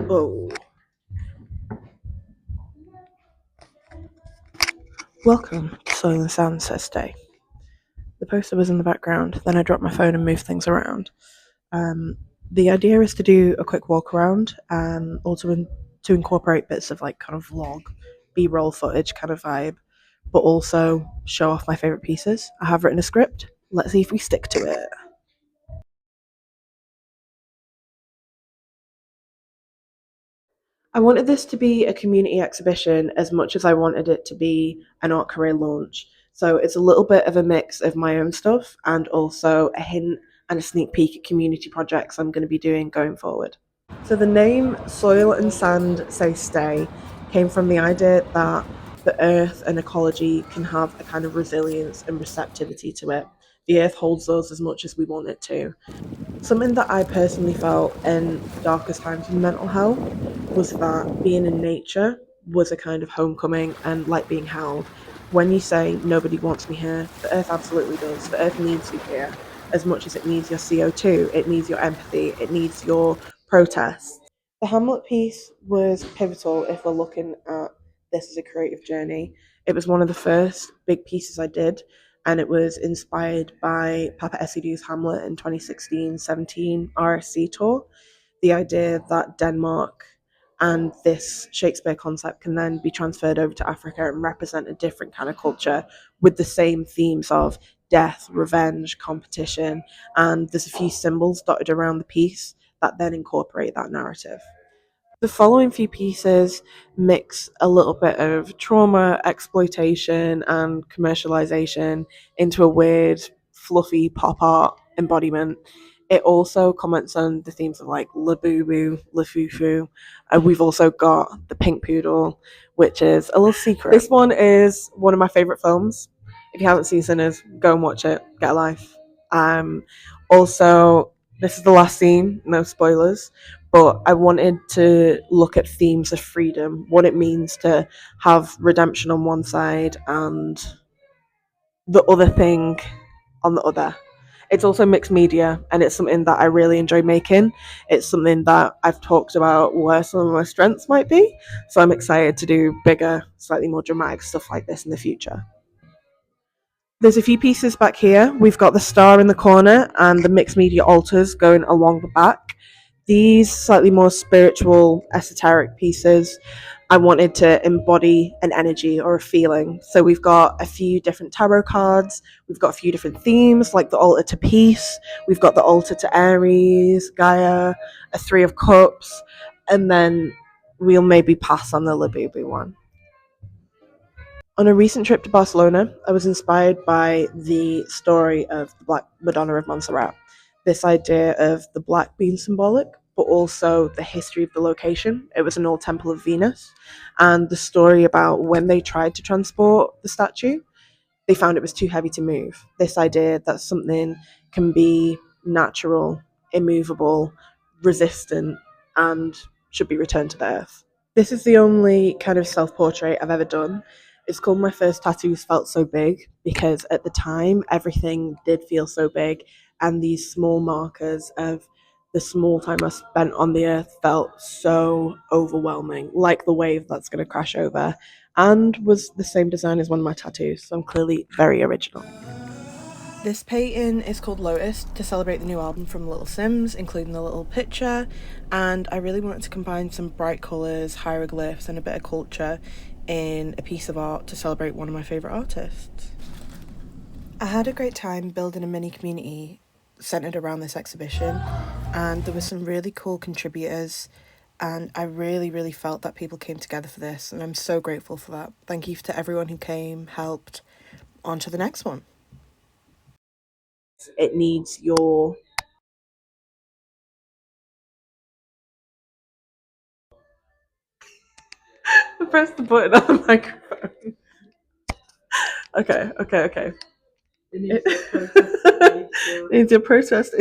Oh. Welcome to Soil and Sound, says Stay. The poster was in the background, then I dropped my phone and moved things around. The idea is to do a quick walk around and also to incorporate bits of like kind of vlog, B-roll footage kind of vibe, but also show off my favourite pieces. I have written a script. Let's see if we stick to it. I wanted this to be a community exhibition as much as I wanted it to be an art career launch. So it's a little bit of a mix of my own stuff and also a hint and a sneak peek at community projects I'm going to be doing going forward. So the name Soil and Sand Say Stay came from the idea that the earth and ecology can have a kind of resilience and receptivity to it. The earth holds us as much as we want it to. Something that I personally felt in darkest times of mental health was that being in nature was a kind of homecoming and like being held. When you say nobody wants me here, the earth absolutely does. The earth needs you here as much as it needs your CO2, it needs your empathy, it needs your protest. The Hamlet piece was pivotal if we're looking at this as a creative journey. It was one of the first big pieces I did, and it was inspired by Papa Essiedu's Hamlet in 2016-17 RSC tour. The idea that Denmark and this Shakespeare concept can then be transferred over to Africa and represent a different kind of culture with the same themes of death, revenge, competition, and there's a few symbols dotted around the piece that then incorporate that narrative. The following few pieces mix a little bit of trauma, exploitation, and commercialization into a weird, fluffy pop art embodiment. It also comments on the themes of like La Boo Boo, La Foo Foo. And we've also got The Pink Poodle, which is a little secret. This one is one of my favorite films. If you haven't seen Sinners, go and watch it. Get a life. Also, this is the last scene, no spoilers, but I wanted to look at themes of freedom, what it means to have redemption on one side and the other thing on the other. It's also mixed media, and it's something that I really enjoy making. It's something that I've talked about where some of my strengths might be, so I'm excited to do bigger, slightly more dramatic stuff like this in the future. There's a few pieces back here. We've got the star in the corner and the mixed media altars going along the back. These slightly more spiritual, esoteric pieces, I wanted to embody an energy or a feeling. So we've got a few different tarot cards, we've got a few different themes, like the altar to peace, we've got the altar to Aries, Gaia, a Three of Cups, and then we'll maybe pass on the Labubu one. On a recent trip to Barcelona, I was inspired by the story of the Black Madonna of Montserrat. This idea of the black being symbolic, but also the history of the location. It was an old temple of Venus, and the story about when they tried to transport the statue, they found it was too heavy to move. This idea that something can be natural, immovable, resistant, and should be returned to the earth. This is the only kind of self portrait I've ever done. It's called My First Tattoos Felt So Big because at the time everything did feel so big, and these small markers of the small time I spent on the earth felt so overwhelming, like the wave that's going to crash over, and was the same design as one of my tattoos, so I'm clearly very original. This painting is called Lotus to celebrate the new album from Little Sims, including the little picture, and I really wanted to combine some bright colours, hieroglyphs, and a bit of culture in a piece of art to celebrate one of my favourite artists. I had a great time building a mini community centred around this exhibition, and there were some really cool contributors, and I really felt that people came together for this, and I'm so grateful for that. Thank you to everyone who came, helped. On to the next one. It needs your press the button on the microphone. Okay. It needs your protest. It needs your protest